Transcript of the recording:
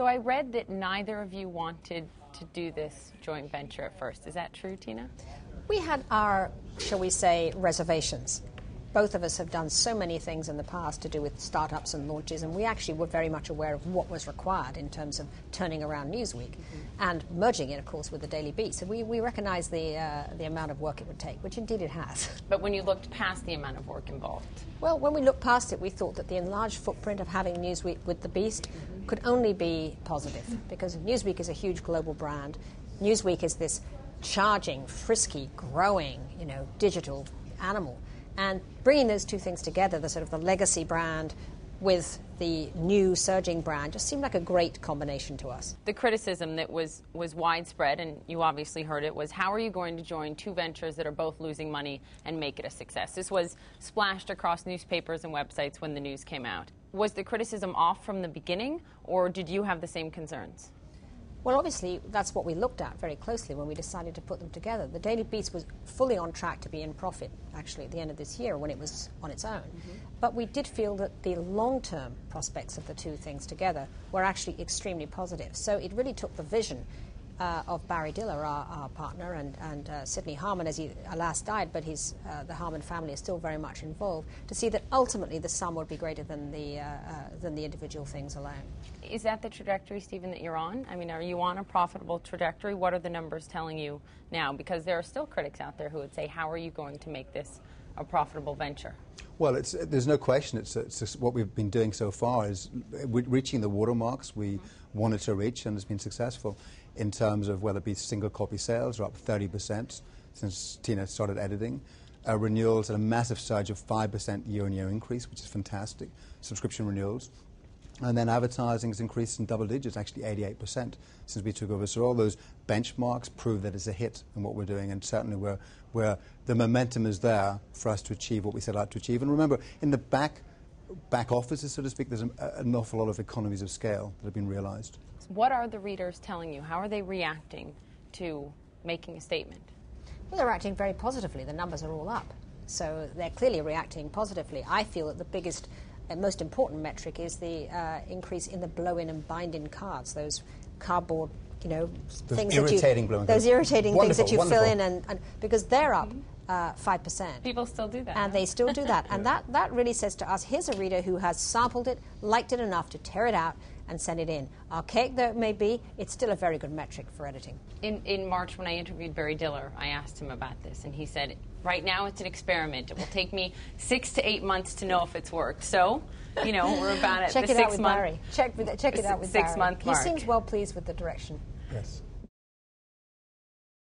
So I read that neither of you wanted to do this joint venture at first. Is that true, Tina? We had our, shall we say, reservations. Both of us have done so many things in the past to do with startups and launches, and we actually were very much aware of what was required in terms of turning around Newsweek and merging it, of course, with the Daily Beast. So we recognized the amount of work it would take, which indeed it has. But when you looked past the amount of work involved? Well, when we looked past it, we thought that the enlarged footprint of having Newsweek with the Beast could only be positive, because Newsweek is a huge global brand. Newsweek is this charging, frisky, growing, digital animal. And bringing those two things together, the sort of the legacy brand with the new surging brand, just seemed like a great combination to us. The criticism that was widespread, and you obviously heard it, was how are you going to join two ventures that are both losing money and make it a success? This was splashed across newspapers and websites when the news came out. Was the criticism off from the beginning, or did you have the same concerns? Well, obviously, that's what we looked at very closely when we decided to put them together. The Daily Beast was fully on track to be in profit, actually, at the end of this year when it was on its own. But we did feel that the long-term prospects of the two things together were actually extremely positive. So it really took the vision of Barry Diller, our partner, and Sidney Harman, as he alas died, but the Harman family is still very much involved, to see that ultimately the sum would be greater than the individual things alone. Is that the trajectory, Stephen, that you're on? I mean, are you on a profitable trajectory? What are the numbers telling you now? Because there are still critics out there who would say, how are you going to make this a profitable venture? Well, there's no question. It's what we've been doing so far is reaching the watermarks we wanted to reach, and has been successful in terms of whether it be single copy sales are up 30% since Tina started editing. Renewals at a massive surge of 5% year-on-year increase, which is fantastic. Subscription renewals. And then advertising has increased in double digits, actually 88% since we took over. So all those benchmarks prove that it's a hit in what we're doing, and certainly where the momentum is there for us to achieve what we set out to achieve. And remember, in the back offices, so to speak, there's an awful lot of economies of scale that have been realized. What are the readers telling you? How are they reacting to making a statement? Well, they're reacting very positively. The numbers are all up. So they're clearly reacting positively. I feel that the biggest and most important metric is the increase in the blow-in and bind-in cards, those cardboard, things irritating those irritating things that you wonderful. fill in, and because they're up 5%. People still do that. And they still do that. And that really says to us, here's a reader who has sampled it, liked it enough to tear it out and send it in. Archaic though it may be, it's still a very good metric for editing. In March, when I interviewed Barry Diller, I asked him about this, and he said, right now it's an experiment. It will take me 6 to 8 months to know if it's worked. So, we're about at Check the it 6 out with month. Barry. Check it out with 6 Barry. month mark. He seems well pleased with the direction. Yes.